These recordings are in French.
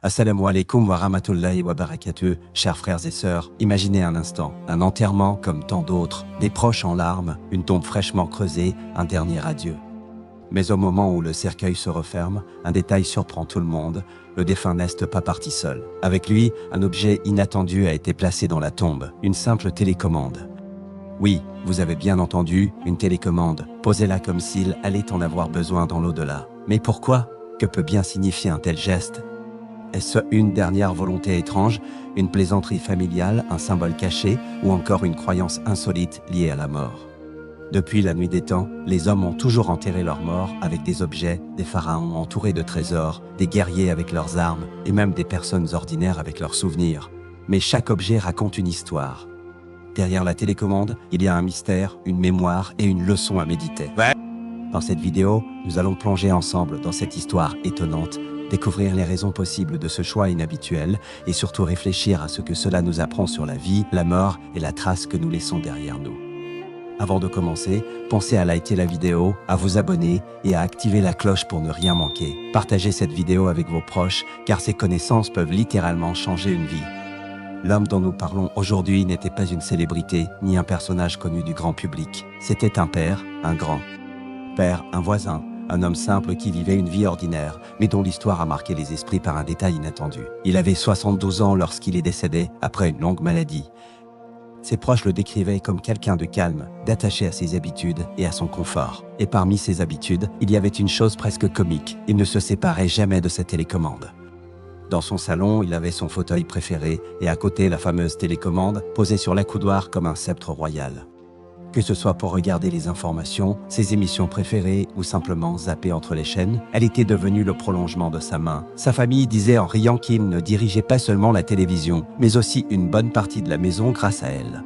Assalamu alaikum wa rahmatullahi wa barakatuh, chers frères et sœurs, imaginez un instant, un enterrement comme tant d'autres, des proches en larmes, une tombe fraîchement creusée, un dernier adieu. Mais au moment où le cercueil se referme, un détail surprend tout le monde, le défunt n'est pas parti seul. Avec lui, un objet inattendu a été placé dans la tombe, une simple télécommande. Oui, vous avez bien entendu, une télécommande, posez là comme s'il allait en avoir besoin dans l'au-delà. Mais pourquoi? Que peut bien signifier un tel geste? Est-ce une dernière volonté étrange, une plaisanterie familiale, un symbole caché ou encore une croyance insolite liée à la mort? Depuis la nuit des temps, les hommes ont toujours enterré leurs morts avec des objets, des pharaons entourés de trésors, des guerriers avec leurs armes et même des personnes ordinaires avec leurs souvenirs. Mais chaque objet raconte une histoire. Derrière la télécommande, il y a un mystère, une mémoire et une leçon à méditer. Dans cette vidéo, nous allons plonger ensemble dans cette histoire étonnante, découvrir les raisons possibles de ce choix inhabituel et surtout réfléchir à ce que cela nous apprend sur la vie, la mort et la trace que nous laissons derrière nous. Avant de commencer, pensez à liker la vidéo, à vous abonner et à activer la cloche pour ne rien manquer. Partagez cette vidéo avec vos proches car ces connaissances peuvent littéralement changer une vie. L'homme dont nous parlons aujourd'hui n'était pas une célébrité ni un personnage connu du grand public. C'était un père, un grand père, un voisin, un homme simple qui vivait une vie ordinaire, mais dont l'histoire a marqué les esprits par un détail inattendu. Il avait 72 ans lorsqu'il est décédé, après une longue maladie. Ses proches le décrivaient comme quelqu'un de calme, d'attaché à ses habitudes et à son confort. Et parmi ses habitudes, il y avait une chose presque comique. Il ne se séparait jamais de sa télécommande. Dans son salon, il avait son fauteuil préféré et à côté la fameuse télécommande posée sur l'accoudoir comme un sceptre royal. Que ce soit pour regarder les informations, ses émissions préférées ou simplement zapper entre les chaînes, elle était devenue le prolongement de sa main. Sa famille disait en riant qu'il ne dirigeait pas seulement la télévision, mais aussi une bonne partie de la maison grâce à elle.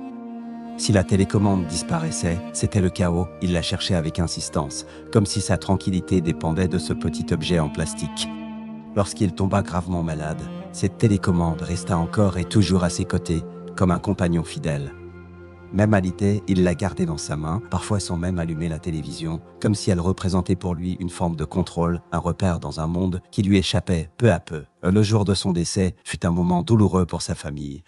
Si la télécommande disparaissait, c'était le chaos, il la cherchait avec insistance, comme si sa tranquillité dépendait de ce petit objet en plastique. Lorsqu'il tomba gravement malade, cette télécommande resta encore et toujours à ses côtés, comme un compagnon fidèle. Même à l'idée, il la gardait dans sa main, parfois sans même allumer la télévision, comme si elle représentait pour lui une forme de contrôle, un repère dans un monde qui lui échappait peu à peu. Le jour de son décès fut un moment douloureux pour sa famille.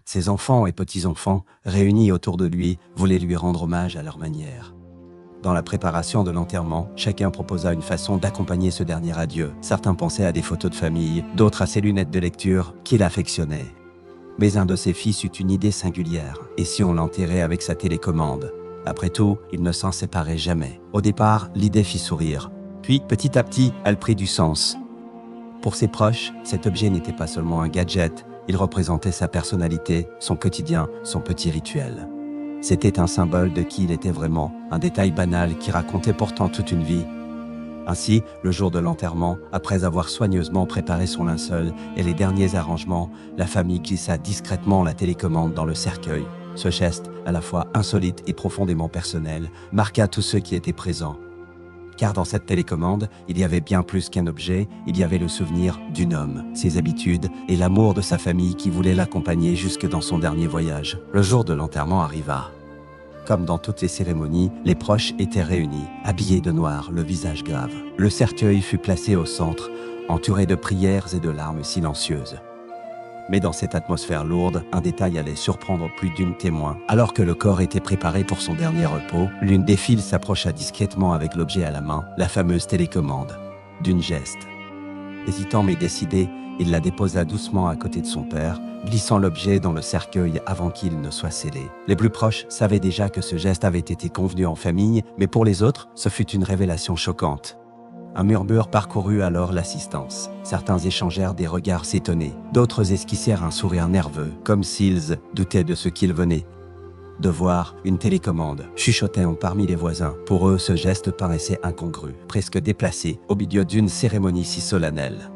Ses enfants et petits-enfants, réunis autour de lui, voulaient lui rendre hommage à leur manière. Dans la préparation de l'enterrement, chacun proposa une façon d'accompagner ce dernier adieu. Certains pensaient à des photos de famille, d'autres à ses lunettes de lecture qu'il affectionnait. Mais un de ses fils eut une idée singulière. Et si on l'enterrait avec sa télécommande? Après tout, il ne s'en séparait jamais. Au départ, l'idée fit sourire. Puis, petit à petit, elle prit du sens. Pour ses proches, cet objet n'était pas seulement un gadget, il représentait sa personnalité, son quotidien, son petit rituel. C'était un symbole de qui il était vraiment, un détail banal qui racontait pourtant toute une vie. Ainsi, le jour de l'enterrement, après avoir soigneusement préparé son linceul et les derniers arrangements, la famille glissa discrètement la télécommande dans le cercueil. Ce geste, à la fois insolite et profondément personnel, marqua tous ceux qui étaient présents. Car dans cette télécommande, il y avait bien plus qu'un objet, il y avait le souvenir d'une homme, ses habitudes et l'amour de sa famille qui voulait l'accompagner jusque dans son dernier voyage. Le jour de l'enterrement arriva. Comme dans toutes les cérémonies, les proches étaient réunis, habillés de noir, le visage grave. Le cercueil fut placé au centre, entouré de prières et de larmes silencieuses. Mais dans cette atmosphère lourde, un détail allait surprendre plus d'une témoin. Alors que le corps était préparé pour son dernier repos, l'une des filles s'approcha discrètement avec l'objet à la main, la fameuse télécommande. D'une geste. Hésitant mais décidé, il la déposa doucement à côté de son père, glissant l'objet dans le cercueil avant qu'il ne soit scellé. Les plus proches savaient déjà que ce geste avait été convenu en famille, mais pour les autres, ce fut une révélation choquante. Un murmure parcourut alors l'assistance. Certains échangèrent des regards s'étonnés, d'autres esquissèrent un sourire nerveux, comme s'ils doutaient de ce qu'ils venaient de voir. Une télécommande, chuchotait-on parmi les voisins. Pour eux, ce geste paraissait incongru, presque déplacé, au milieu d'une cérémonie si solennelle.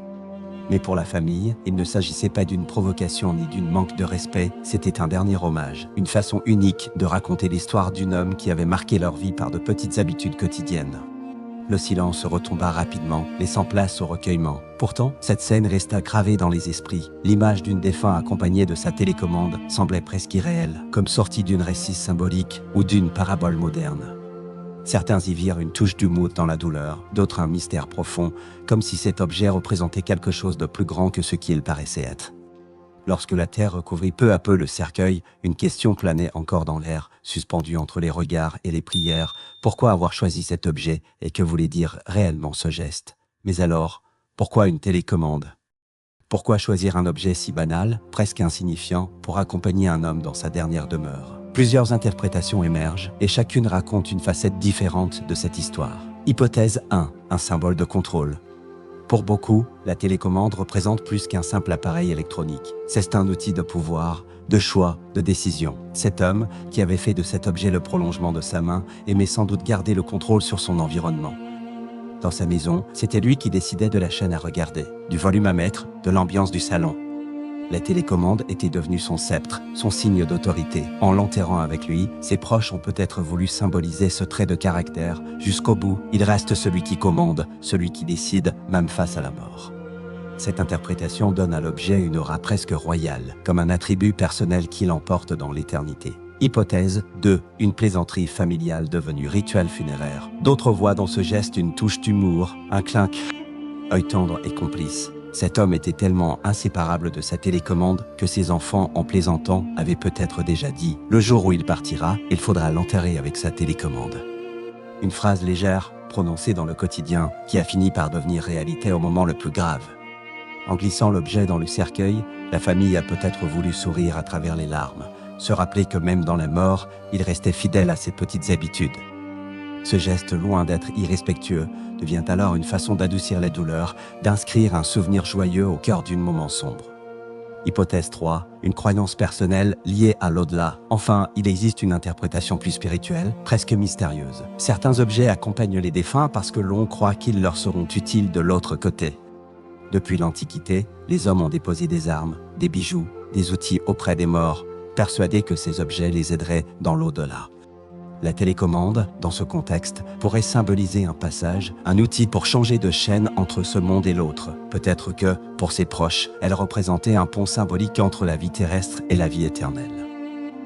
Mais pour la famille, il ne s'agissait pas d'une provocation ni d'une manque de respect, c'était un dernier hommage, une façon unique de raconter l'histoire d'un homme qui avait marqué leur vie par de petites habitudes quotidiennes. Le silence retomba rapidement, laissant place au recueillement. Pourtant, cette scène resta gravée dans les esprits. L'image d'une défunte accompagnée de sa télécommande semblait presque irréelle, comme sortie d'une récit symbolique ou d'une parabole moderne. Certains y virent une touche d'humour dans la douleur, d'autres un mystère profond, comme si cet objet représentait quelque chose de plus grand que ce qu'il paraissait être. Lorsque la terre recouvrit peu à peu le cercueil, une question planait encore dans l'air, suspendue entre les regards et les prières. Pourquoi avoir choisi cet objet et que voulait dire réellement ce geste? Mais alors, pourquoi une télécommande? Pourquoi choisir un objet si banal, presque insignifiant, pour accompagner un homme dans sa dernière demeure? Plusieurs interprétations émergent et chacune raconte une facette différente de cette histoire. Hypothèse 1. Un symbole de contrôle. Pour beaucoup, la télécommande représente plus qu'un simple appareil électronique. C'est un outil de pouvoir, de choix, de décision. Cet homme, qui avait fait de cet objet le prolongement de sa main, aimait sans doute garder le contrôle sur son environnement. Dans sa maison, c'était lui qui décidait de la chaîne à regarder, du volume à mettre, de l'ambiance du salon. La télécommande était devenue son sceptre, son signe d'autorité. En l'enterrant avec lui, ses proches ont peut-être voulu symboliser ce trait de caractère. Jusqu'au bout, il reste celui qui commande, celui qui décide, même face à la mort. Cette interprétation donne à l'objet une aura presque royale, comme un attribut personnel qui l'emporte dans l'éternité. Hypothèse 2. Une plaisanterie familiale devenue rituel funéraire. D'autres voient dans ce geste une touche d'humour, un clin œil tendre et complice. Cet homme était tellement inséparable de sa télécommande que ses enfants, en plaisantant, avaient peut-être déjà dit « Le jour où il partira, il faudra l'enterrer avec sa télécommande ». Une phrase légère, prononcée dans le quotidien, qui a fini par devenir réalité au moment le plus grave. En glissant l'objet dans le cercueil, la famille a peut-être voulu sourire à travers les larmes, se rappeler que même dans la mort, il restait fidèle à ses petites habitudes. Ce geste, loin d'être irrespectueux, devient alors une façon d'adoucir la douleur, d'inscrire un souvenir joyeux au cœur d'un moment sombre. Hypothèse 3. Une croyance personnelle liée à l'au-delà. Enfin, il existe une interprétation plus spirituelle, presque mystérieuse. Certains objets accompagnent les défunts parce que l'on croit qu'ils leur seront utiles de l'autre côté. Depuis l'Antiquité, les hommes ont déposé des armes, des bijoux, des outils auprès des morts, persuadés que ces objets les aideraient dans l'au-delà. La télécommande, dans ce contexte, pourrait symboliser un passage, un outil pour changer de chaîne entre ce monde et l'autre. Peut-être que, pour ses proches, elle représentait un pont symbolique entre la vie terrestre et la vie éternelle.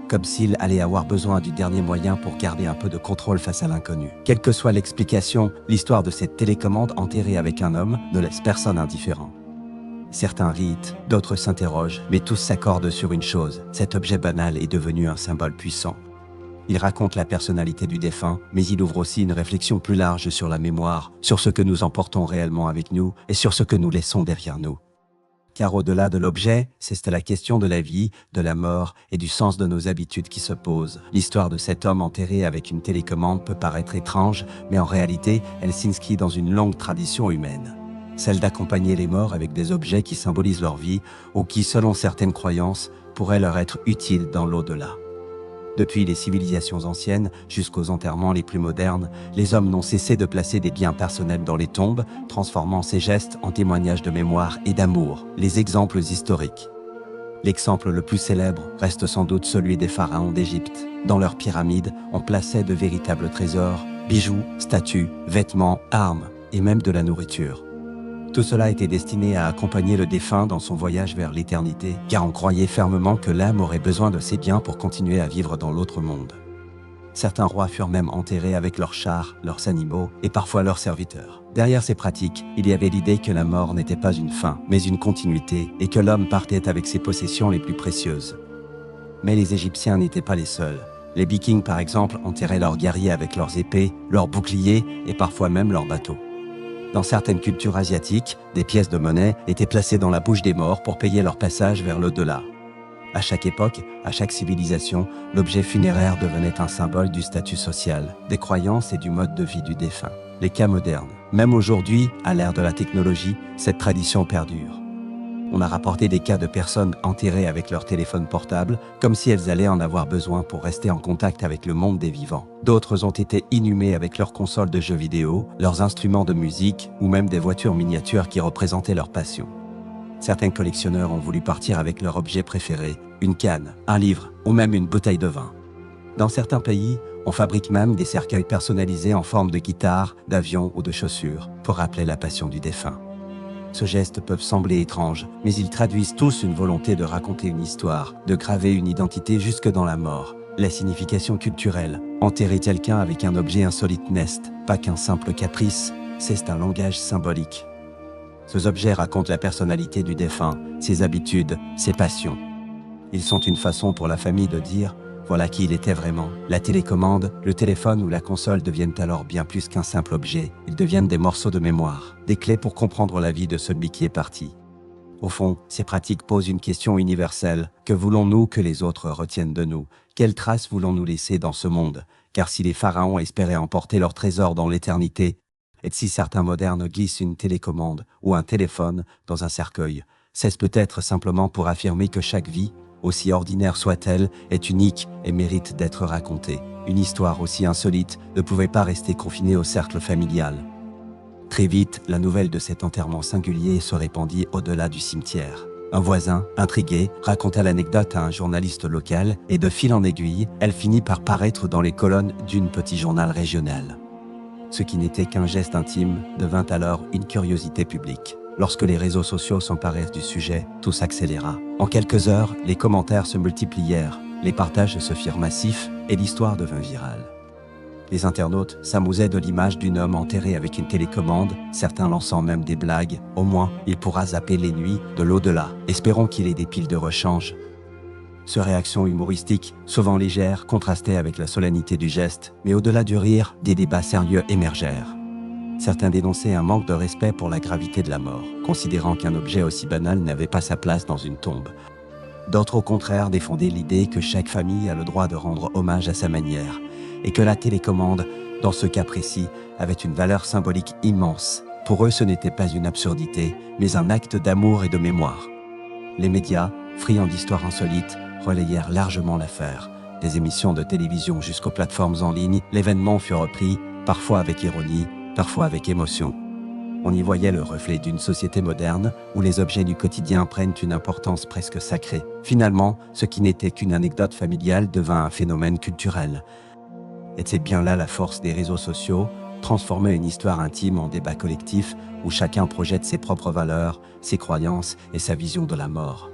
Comme s'il allait avoir besoin du dernier moyen pour garder un peu de contrôle face à l'inconnu. Quelle que soit l'explication, l'histoire de cette télécommande enterrée avec un homme ne laisse personne indifférent. Certains rient, d'autres s'interrogent, mais tous s'accordent sur une chose, cet objet banal est devenu un symbole puissant. Il raconte la personnalité du défunt, mais il ouvre aussi une réflexion plus large sur la mémoire, sur ce que nous emportons réellement avec nous et sur ce que nous laissons derrière nous. Car au-delà de l'objet, c'est la question de la vie, de la mort et du sens de nos habitudes qui se pose. L'histoire de cet homme enterré avec une télécommande peut paraître étrange, mais en réalité, elle s'inscrit dans une longue tradition humaine. Celle d'accompagner les morts avec des objets qui symbolisent leur vie ou qui, selon certaines croyances, pourraient leur être utiles dans l'au-delà. Depuis les civilisations anciennes jusqu'aux enterrements les plus modernes, les hommes n'ont cessé de placer des biens personnels dans les tombes, transformant ces gestes en témoignages de mémoire et d'amour. Les exemples historiques. L'exemple le plus célèbre reste sans doute celui des pharaons d'Égypte. Dans leurs pyramides, on plaçait de véritables trésors, bijoux, statues, vêtements, armes et même de la nourriture. Tout cela était destiné à accompagner le défunt dans son voyage vers l'éternité, car on croyait fermement que l'âme aurait besoin de ces biens pour continuer à vivre dans l'autre monde. Certains rois furent même enterrés avec leurs chars, leurs animaux et parfois leurs serviteurs. Derrière ces pratiques, il y avait l'idée que la mort n'était pas une fin, mais une continuité, et que l'homme partait avec ses possessions les plus précieuses. Mais les Égyptiens n'étaient pas les seuls. Les Vikings, par exemple, enterraient leurs guerriers avec leurs épées, leurs boucliers et parfois même leurs bateaux. Dans certaines cultures asiatiques, des pièces de monnaie étaient placées dans la bouche des morts pour payer leur passage vers l'au-delà. À chaque époque, à chaque civilisation, l'objet funéraire devenait un symbole du statut social, des croyances et du mode de vie du défunt. Les cas modernes. Même aujourd'hui, à l'ère de la technologie, cette tradition perdure. On a rapporté des cas de personnes enterrées avec leur téléphone portable, comme si elles allaient en avoir besoin pour rester en contact avec le monde des vivants. D'autres ont été inhumées avec leurs consoles de jeux vidéo, leurs instruments de musique ou même des voitures miniatures qui représentaient leur passion. Certains collectionneurs ont voulu partir avec leur objet préféré, une canne, un livre ou même une bouteille de vin. Dans certains pays, on fabrique même des cercueils personnalisés en forme de guitare, d'avion ou de chaussures pour rappeler la passion du défunt. Ce geste peut sembler étrange, mais ils traduisent tous une volonté de raconter une histoire, de graver une identité jusque dans la mort, La signification culturelle. Enterrer quelqu'un avec un objet insolite n'est pas qu'un simple caprice, c'est un langage symbolique. Ces objets racontent la personnalité du défunt, ses habitudes, ses passions. Ils sont une façon pour la famille de dire « voilà qui il était vraiment ». La télécommande, le téléphone ou la console deviennent alors bien plus qu'un simple objet. Ils deviennent des morceaux de mémoire, des clés pour comprendre la vie de celui qui est parti. Au fond, ces pratiques posent une question universelle. Que voulons-nous que les autres retiennent de nous? Quelles traces voulons-nous laisser dans ce monde? Car si les pharaons espéraient emporter leur trésor dans l'éternité, et si certains modernes glissent une télécommande ou un téléphone dans un cercueil, c'est peut-être simplement pour affirmer que chaque vie, aussi ordinaire soit-elle, est unique et mérite d'être racontée. Une histoire aussi insolite ne pouvait pas rester confinée au cercle familial. Très vite, la nouvelle de cet enterrement singulier se répandit au-delà du cimetière. Un voisin, intrigué, raconta l'anecdote à un journaliste local et de fil en aiguille, elle finit par paraître dans les colonnes d'un petit journal régional. Ce qui n'était qu'un geste intime devint alors une curiosité publique. Lorsque les réseaux sociaux s'emparèrent du sujet, tout s'accéléra. En quelques heures, les commentaires se multiplièrent, les partages se firent massifs et l'histoire devint virale. Les internautes s'amusaient de l'image d'un homme enterré avec une télécommande, certains lançant même des blagues. Au moins, il pourra zapper les nuits de l'au-delà. Espérons qu'il ait des piles de rechange. Ces réactions humoristiques, souvent légères, contrastaient avec la solennité du geste, mais au-delà du rire, des débats sérieux émergèrent. Certains dénonçaient un manque de respect pour la gravité de la mort, considérant qu'un objet aussi banal n'avait pas sa place dans une tombe. D'autres, au contraire, défendaient l'idée que chaque famille a le droit de rendre hommage à sa manière, et que la télécommande, dans ce cas précis, avait une valeur symbolique immense. Pour eux, ce n'était pas une absurdité, mais un acte d'amour et de mémoire. Les médias, friands d'histoires insolites, relayèrent largement l'affaire. Des émissions de télévision jusqu'aux plateformes en ligne, l'événement fut repris, parfois avec ironie, parfois avec émotion. On y voyait le reflet d'une société moderne où les objets du quotidien prennent une importance presque sacrée. Finalement, ce qui n'était qu'une anecdote familiale devint un phénomène culturel. Et c'est bien là la force des réseaux sociaux, transformer une histoire intime en débat collectif où chacun projette ses propres valeurs, ses croyances et sa vision de la mort.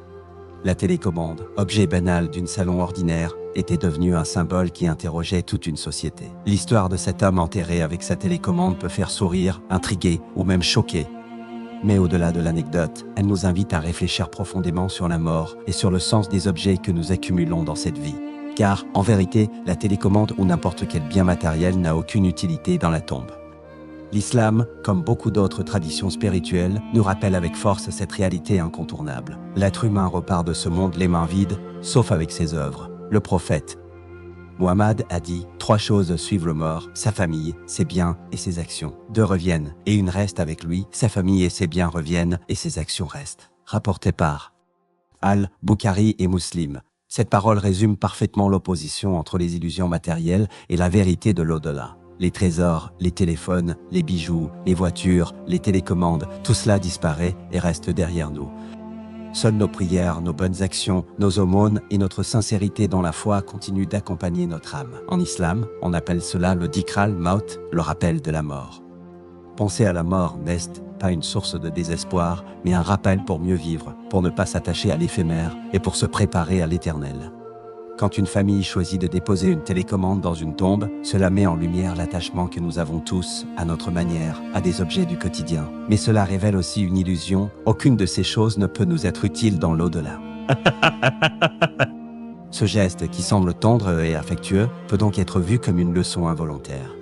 La télécommande, objet banal d'un salon ordinaire, était devenue un symbole qui interrogeait toute une société. L'histoire de cet homme enterré avec sa télécommande peut faire sourire, intriguer ou même choquer. Mais au-delà de l'anecdote, elle nous invite à réfléchir profondément sur la mort et sur le sens des objets que nous accumulons dans cette vie. Car, en vérité, la télécommande ou n'importe quel bien matériel n'a aucune utilité dans la tombe. L'islam, comme beaucoup d'autres traditions spirituelles, nous rappelle avec force cette réalité incontournable. L'être humain repart de ce monde les mains vides, sauf avec ses œuvres. Le prophète Muhammad a dit « 3 choses suivent le mort, sa famille, ses biens et ses actions. 2 reviennent, et une reste avec lui, sa famille et ses biens reviennent, et ses actions restent. » Rapporté par Al-Bukhari et Muslim. Cette parole résume parfaitement l'opposition entre les illusions matérielles et la vérité de l'au-delà. Les trésors, les téléphones, les bijoux, les voitures, les télécommandes, tout cela disparaît et reste derrière nous. Seules nos prières, nos bonnes actions, nos aumônes et notre sincérité dans la foi continuent d'accompagner notre âme. En islam, on appelle cela le dhikral maut, le rappel de la mort. Penser à la mort n'est pas une source de désespoir, mais un rappel pour mieux vivre, pour ne pas s'attacher à l'éphémère et pour se préparer à l'éternel. Quand une famille choisit de déposer une télécommande dans une tombe, cela met en lumière l'attachement que nous avons tous, à notre manière, à des objets du quotidien. Mais cela révèle aussi une illusion, aucune de ces choses ne peut nous être utile dans l'au-delà. Ce geste, qui semble tendre et affectueux, peut donc être vu comme une leçon involontaire.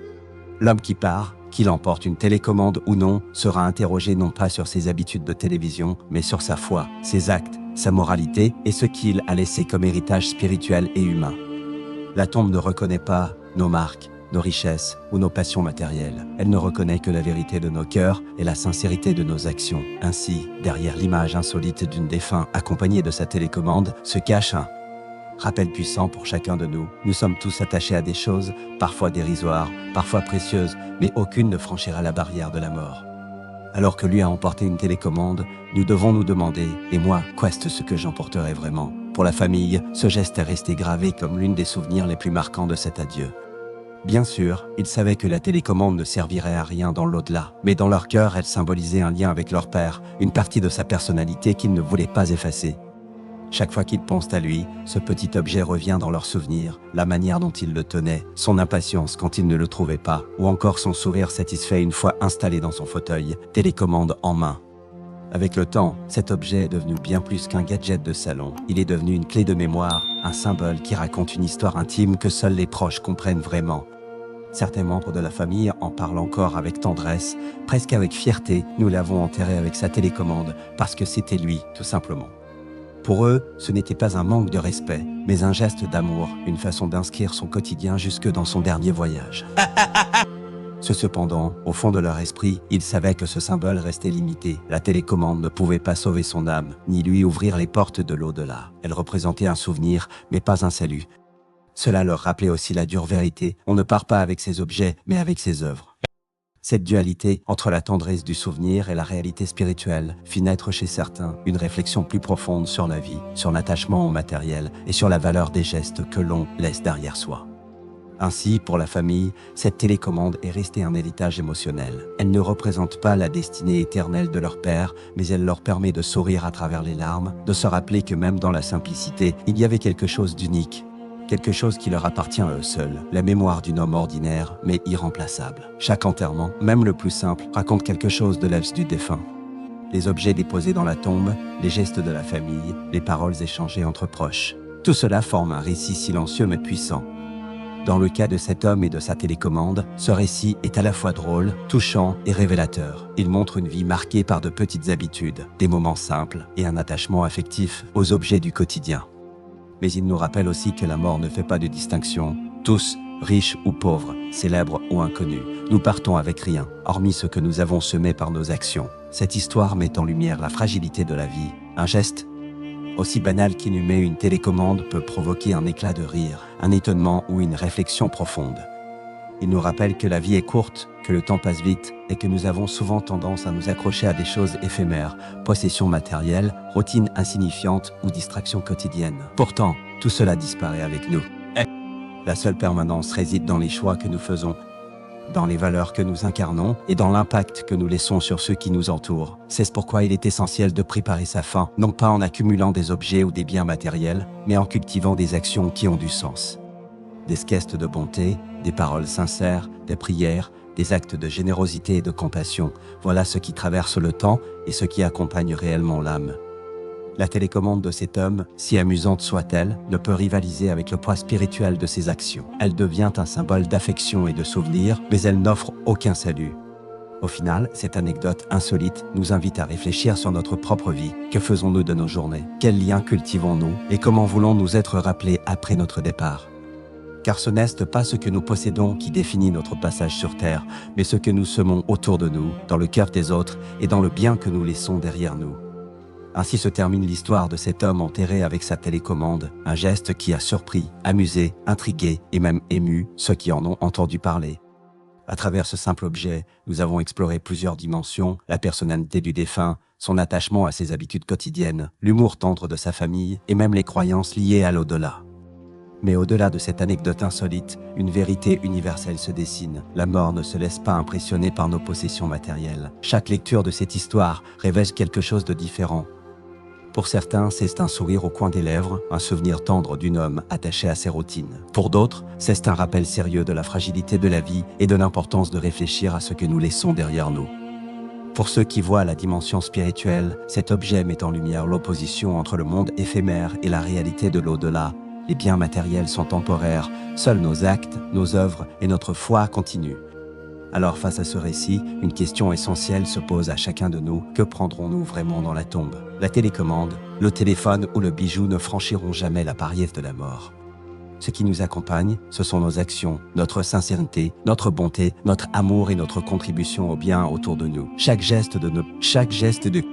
L'homme qui part, qu'il emporte une télécommande ou non, sera interrogé non pas sur ses habitudes de télévision, mais sur sa foi, ses actes, sa moralité et ce qu'il a laissé comme héritage spirituel et humain. La tombe ne reconnaît pas nos marques, nos richesses ou nos passions matérielles. Elle ne reconnaît que la vérité de nos cœurs et la sincérité de nos actions. Ainsi, derrière l'image insolite d'une défunte accompagnée de sa télécommande, se cache un rappel puissant pour chacun de nous. Nous sommes tous attachés à des choses, parfois dérisoires, parfois précieuses, mais aucune ne franchira la barrière de la mort. Alors que lui a emporté une télécommande, nous devons nous demander, et moi, qu'est-ce ce que j'emporterai vraiment? Pour la famille, ce geste est resté gravé comme l'une des souvenirs les plus marquants de cet adieu. Bien sûr, ils savaient que la télécommande ne servirait à rien dans l'au-delà, mais dans leur cœur, elle symbolisait un lien avec leur père, une partie de sa personnalité qu'ils ne voulaient pas effacer. Chaque fois qu'ils pensent à lui, ce petit objet revient dans leurs souvenirs, la manière dont il le tenait, son impatience quand il ne le trouvait pas, ou encore son sourire satisfait une fois installé dans son fauteuil, télécommande en main. Avec le temps, cet objet est devenu bien plus qu'un gadget de salon. Il est devenu une clé de mémoire, un symbole qui raconte une histoire intime que seuls les proches comprennent vraiment. Certains membres de la famille en parlent encore avec tendresse, presque avec fierté. Nous l'avons enterré avec sa télécommande parce que c'était lui, tout simplement. Pour eux, ce n'était pas un manque de respect, mais un geste d'amour, une façon d'inscrire son quotidien jusque dans son dernier voyage. Cependant, au fond de leur esprit, ils savaient que ce symbole restait limité. La télécommande ne pouvait pas sauver son âme, ni lui ouvrir les portes de l'au-delà. Elle représentait un souvenir, mais pas un salut. Cela leur rappelait aussi la dure vérité. On ne part pas avec ses objets, mais avec ses œuvres. Cette dualité entre la tendresse du souvenir et la réalité spirituelle fit naître chez certains une réflexion plus profonde sur la vie, sur l'attachement au matériel et sur la valeur des gestes que l'on laisse derrière soi. Ainsi, pour la famille, cette télécommande est restée un héritage émotionnel. Elle ne représente pas la destinée éternelle de leur père, mais elle leur permet de sourire à travers les larmes, de se rappeler que même dans la simplicité, il y avait quelque chose d'unique. Quelque chose qui leur appartient à eux seuls, la mémoire d'un homme ordinaire, mais irremplaçable. Chaque enterrement, même le plus simple, raconte quelque chose de la vie du défunt. Les objets déposés dans la tombe, les gestes de la famille, les paroles échangées entre proches. Tout cela forme un récit silencieux mais puissant. Dans le cas de cet homme et de sa télécommande, ce récit est à la fois drôle, touchant et révélateur. Il montre une vie marquée par de petites habitudes, des moments simples et un attachement affectif aux objets du quotidien. Mais il nous rappelle aussi que la mort ne fait pas de distinction. Tous, riches ou pauvres, célèbres ou inconnus, nous partons avec rien, hormis ce que nous avons semé par nos actions. Cette histoire met en lumière la fragilité de la vie. Un geste aussi banal qu'inhumer une télécommande peut provoquer un éclat de rire, un étonnement ou une réflexion profonde. Il nous rappelle que la vie est courte, que le temps passe vite et que nous avons souvent tendance à nous accrocher à des choses éphémères, possessions matérielles, routines insignifiantes ou distractions quotidiennes. Pourtant, tout cela disparaît avec nous. La seule permanence réside dans les choix que nous faisons, dans les valeurs que nous incarnons et dans l'impact que nous laissons sur ceux qui nous entourent. C'est pourquoi il est essentiel de préparer sa fin, non pas en accumulant des objets ou des biens matériels, mais en cultivant des actions qui ont du sens. Des gestes de bonté, des paroles sincères, des prières, des actes de générosité et de compassion, voilà ce qui traverse le temps et ce qui accompagne réellement l'âme. La télécommande de cet homme, si amusante soit-elle, ne peut rivaliser avec le poids spirituel de ses actions. Elle devient un symbole d'affection et de souvenir, mais elle n'offre aucun salut. Au final, cette anecdote insolite nous invite à réfléchir sur notre propre vie. Que faisons-nous de nos journées? Quels liens cultivons-nous? Et comment voulons-nous être rappelés après notre départ? Car ce n'est pas ce que nous possédons qui définit notre passage sur Terre, mais ce que nous semons autour de nous, dans le cœur des autres et dans le bien que nous laissons derrière nous. Ainsi se termine l'histoire de cet homme enterré avec sa télécommande, un geste qui a surpris, amusé, intrigué et même ému ceux qui en ont entendu parler. À travers ce simple objet, nous avons exploré plusieurs dimensions, la personnalité du défunt, son attachement à ses habitudes quotidiennes, l'humour tendre de sa famille et même les croyances liées à l'au-delà. Mais au-delà de cette anecdote insolite, une vérité universelle se dessine. La mort ne se laisse pas impressionner par nos possessions matérielles. Chaque lecture de cette histoire révèle quelque chose de différent. Pour certains, c'est un sourire au coin des lèvres, un souvenir tendre d'un homme attaché à ses routines. Pour d'autres, c'est un rappel sérieux de la fragilité de la vie et de l'importance de réfléchir à ce que nous laissons derrière nous. Pour ceux qui voient la dimension spirituelle, cet objet met en lumière l'opposition entre le monde éphémère et la réalité de l'au-delà. Les biens matériels sont temporaires, seuls nos actes, nos œuvres et notre foi continuent. Alors face à ce récit, une question essentielle se pose à chacun de nous. Que prendrons-nous vraiment dans la tombe? La télécommande, le téléphone ou le bijou ne franchiront jamais la barrière de la mort. Ce qui nous accompagne, ce sont nos actions, notre sincérité, notre bonté, notre amour et notre contribution au bien autour de nous. Chaque geste de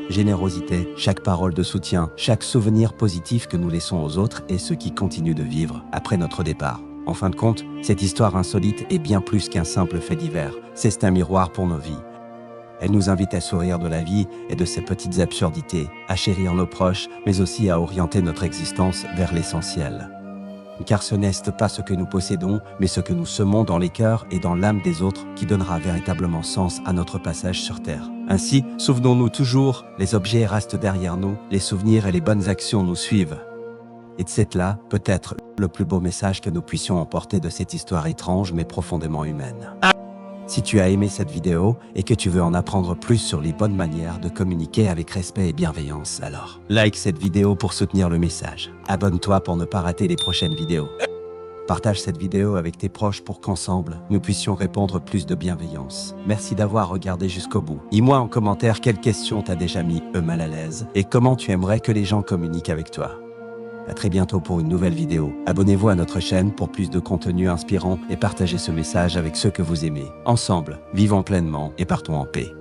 générosité, chaque parole de soutien, chaque souvenir positif que nous laissons aux autres est ce qui continue de vivre après notre départ. En fin de compte, cette histoire insolite est bien plus qu'un simple fait divers. C'est un miroir pour nos vies. Elle nous invite à sourire de la vie et de ses petites absurdités, à chérir nos proches, mais aussi à orienter notre existence vers l'essentiel. car ce n'est pas ce que nous possédons, mais ce que nous semons dans les cœurs et dans l'âme des autres qui donnera véritablement sens à notre passage sur Terre. Ainsi, souvenons-nous toujours, les objets restent derrière nous, les souvenirs et les bonnes actions nous suivent. Et c'est là, peut-être, le plus beau message que nous puissions emporter de cette histoire étrange mais profondément humaine. Si tu as aimé cette vidéo et que tu veux en apprendre plus sur les bonnes manières de communiquer avec respect et bienveillance, alors like cette vidéo pour soutenir le message. Abonne-toi pour ne pas rater les prochaines vidéos. Partage cette vidéo avec tes proches pour qu'ensemble, nous puissions répondre plus de bienveillance. Merci d'avoir regardé jusqu'au bout. Dis-moi en commentaire quelles questions t'as déjà mis mal à l'aise et comment tu aimerais que les gens communiquent avec toi. À très bientôt pour une nouvelle vidéo. Abonnez-vous à notre chaîne pour plus de contenu inspirant et partagez ce message avec ceux que vous aimez. Ensemble, vivons pleinement et partons en paix.